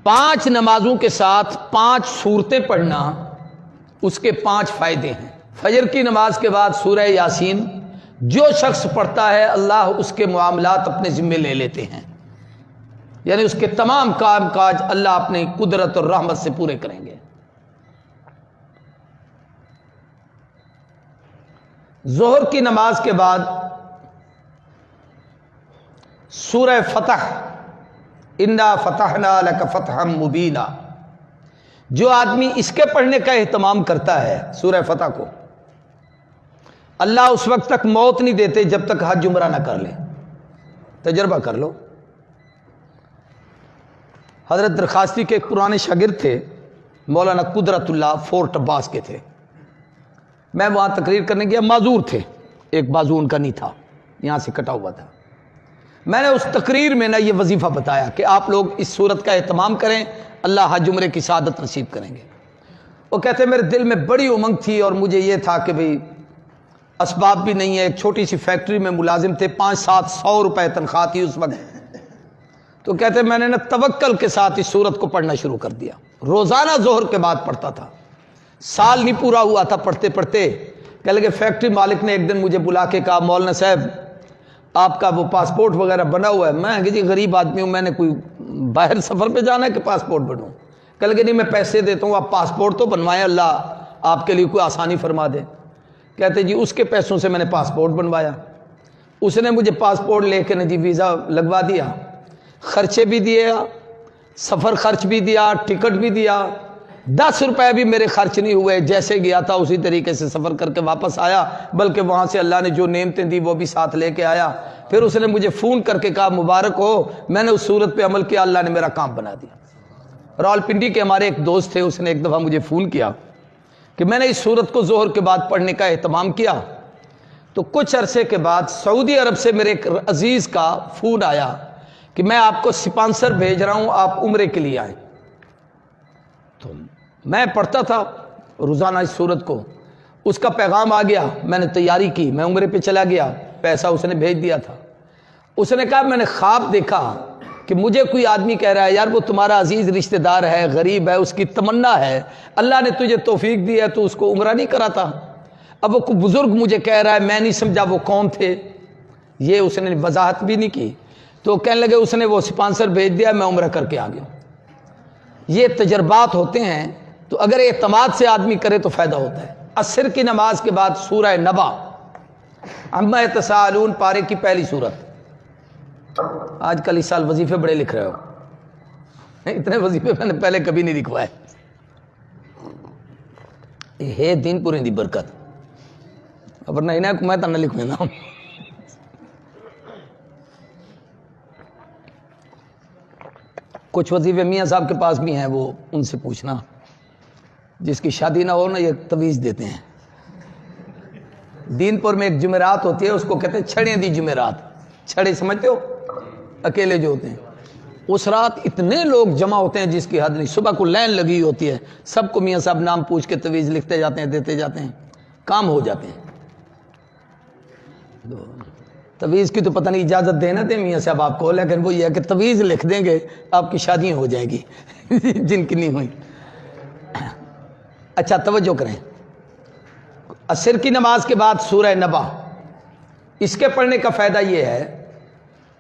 5 نمازوں کے ساتھ 5 سورتیں پڑھنا، اس کے 5 فائدے ہیں۔ فجر کی نماز کے بعد سورہ یاسین جو شخص پڑھتا ہے اللہ اس کے معاملات اپنے ذمے لے لیتے ہیں، یعنی اس کے تمام کام کاج اللہ اپنی قدرت اور رحمت سے پورے کریں گے۔ ظہر کی نماز کے بعد سورہ فتح، انا فتحنا لک فتحا مبینا، جو آدمی اس کے پڑھنے کا اہتمام کرتا ہے سورہ فتح کو، اللہ اس وقت تک موت نہیں دیتے جب تک حج عمرہ نہ کر لے۔ تجربہ کر لو۔ حضرت درخاستی کے ایک پرانے شاگرد تھے، مولانا قدرت اللہ، فورٹ عباس کے تھے۔ میں وہاں تقریر کرنے گیا، معذور تھے، ایک بازو ان کا نہیں تھا، یہاں سے کٹا ہوا تھا۔ میں نے اس تقریر میں یہ وظیفہ بتایا کہ آپ لوگ اس صورت کا اہتمام کریں، اللہ حج عمرے کی سعادت نصیب کریں گے۔ وہ کہتے میرے دل میں بڑی امنگ تھی اور مجھے یہ تھا کہ بھئی اسباب بھی نہیں ہے، ایک چھوٹی سی فیکٹری میں ملازم تھے، 500-700 روپے تنخواہ تھی اس وقت۔ تو کہتے میں نے توکل کے ساتھ اس سورت کو پڑھنا شروع کر دیا، روزانہ ظہر کے بعد پڑھتا تھا۔ سال نہیں پورا ہوا تھا پڑھتے پڑھتے، کہنے لگے فیکٹری مالک نے ایک دن مجھے بلا کے کہا مولانا صاحب آپ کا وہ پاسپورٹ وغیرہ بنا ہوا ہے۔ میں کہ جی غریب آدمی ہوں، میں نے کوئی باہر سفر پہ جانا ہے کہ پاسپورٹ بنوں؟ کہنے لگے نہیں میں پیسے دیتا ہوں، آپ پاسپورٹ تو بنوائیں، اللہ آپ کے لیے کوئی آسانی فرما دے۔ کہتے جی اس کے پیسوں سے میں نے پاسپورٹ بنوایا، اس نے مجھے پاسپورٹ لے کے جی ویزا لگوا دیا، خرچے بھی دیے، سفر خرچ بھی دیا، ٹکٹ بھی دیا، 10 روپے بھی میرے خرچ نہیں ہوئے، جیسے گیا تھا اسی طریقے سے سفر کر کے واپس آیا، بلکہ وہاں سے اللہ نے جو نعمتیں دی وہ بھی ساتھ لے کے آیا۔ پھر اس نے مجھے فون کر کے کہا مبارک ہو، میں نے اس صورت پہ عمل کیا، اللہ نے میرا کام بنا دیا۔ راولپنڈی کے ہمارے ایک دوست تھے، اس نے ایک دفعہ مجھے فون کیا کہ میں نے اس صورت کو ظہر کے بعد پڑھنے کا اہتمام کیا، تو کچھ عرصے کے بعد سعودی عرب سے میرے ایک عزیز کا فون آیا کہ میں آپ کو سپانسر بھیج رہا ہوں، آپ عمرے کے لیے آئیں۔ تو میں پڑھتا تھا روزانہ اس صورت کو، اس کا پیغام آ گیا، میں نے تیاری کی، میں عمرے پہ چلا گیا، پیسہ اس نے بھیج دیا تھا۔ اس نے کہا میں نے خواب دیکھا کہ مجھے کوئی آدمی کہہ رہا ہے یار وہ تمہارا عزیز رشتہ دار ہے، غریب ہے، اس کی تمنا ہے، اللہ نے تجھے توفیق دی ہے تو اس کو عمرہ نہیں کراتا۔ اب وہ کوئی بزرگ مجھے کہہ رہا ہے، میں نہیں سمجھا وہ کون تھے، یہ اس نے وضاحت بھی نہیں کی۔ تو کہنے لگے اس نے وہ سپانسر بھیج دیا، میں عمرہ کر کے آ گیا۔ یہ تجربات ہوتے ہیں، تو اگر اعتماد سے آدمی کرے تو فائدہ ہوتا ہے۔ عصر کی نماز کے بعد سورہ نبا، عما یتساءلون پارے کی پہلی سورت۔ آج کل اس سال وظیفے بڑے لکھ رہے ہو، اتنے وظیفے میں نے پہلے کبھی نہیں لکھوائے۔ ہے دین پورے دی برکت، ورنہ انہیں کو میں تو نہ لکھوں نا۔ کچھ وظیفے میاں صاحب کے پاس بھی ہیں، وہ ان سے پوچھنا، جس کی شادی نہ ہو نا یہ تویز دیتے ہیں۔ دین پور میں ایک جمعرات ہوتی ہے، اس کو کہتے ہیں چھڑیں دی جمعرات، چھڑے سمجھتے ہو اکیلے جو ہوتے ہیں، اس رات اتنے لوگ جمع ہوتے ہیں جس کی حد نہیں، صبح کو لائن لگی ہوتی ہے، سب کو میاں صاحب نام پوچھ کے تویز لکھتے جاتے ہیں، دیتے جاتے ہیں، کام ہو جاتے ہیں۔ تویز کی تو پتہ نہیں اجازت دینا دیں میاں صاحب آپ کو، لیکن وہ یہ ہے کہ تویز لکھ دیں گے آپ کی شادیاں ہو جائیں گی جن کی نہیں ہوئی۔ اچھا توجہ کریں، عصر کی نماز کے بعد سورہ نبا، اس کے پڑھنے کا فائدہ یہ ہے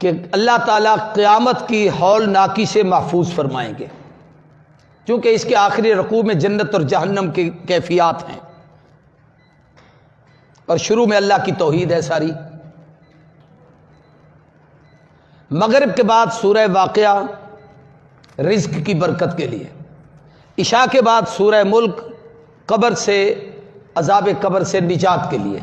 کہ اللہ تعالیٰ قیامت کی ہولناکی سے محفوظ فرمائیں گے، کیونکہ اس کے آخری رکوع میں جنت اور جہنم کی کیفیات ہیں، اور شروع میں اللہ کی توحید ہے ساری۔ مغرب کے بعد سورہ واقعہ رزق کی برکت کے لیے، عشاء کے بعد سورہ ملک قبر سے، عذاب قبر سے نجات کے لیے۔